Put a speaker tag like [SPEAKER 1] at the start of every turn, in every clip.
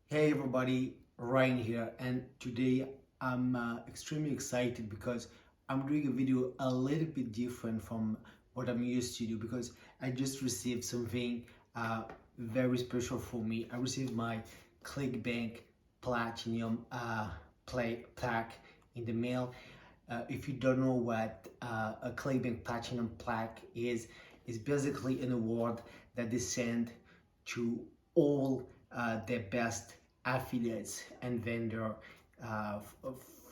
[SPEAKER 1] Hey everybody, Ryan here, and today I'm extremely excited because I'm doing a video a little bit different from what I'm used to do because I just received something very special for me. I received my ClickBank Platinum Plaque in the mail. If you don't know what a ClickBank Platinum Plaque is basically an award that they send to all their best affiliates and vendor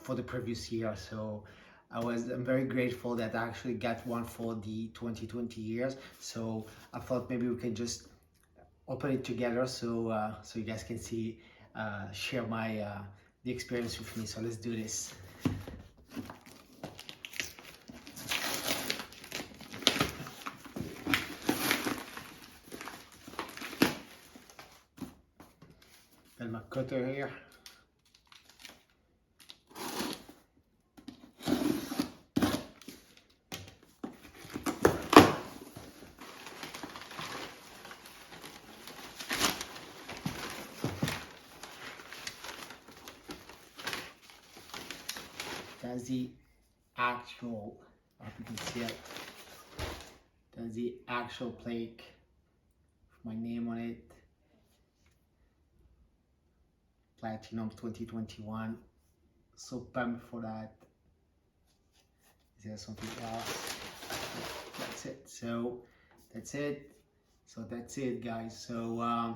[SPEAKER 1] for the previous year. So I'm very grateful that I actually got one for the 2020 years. So I thought maybe we can just open it together so you guys can see share my the experience with me. So let's do this. Got my cutter here. That's the actual, I hope you can see it. That's the actual plaque with my name on it. Platinum 2021. So pumped for that. Is there something else? That's it. So that's it. So that's it, guys. So I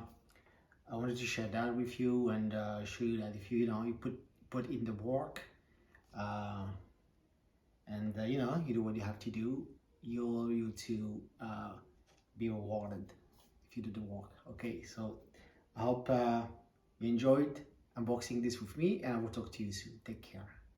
[SPEAKER 1] wanted to share that with you and show you that if you put in the work and you do what you have to do, you to be rewarded if you do the work. Okay, so I hope you enjoyed unboxing this with me, and I will talk to you soon. Take care.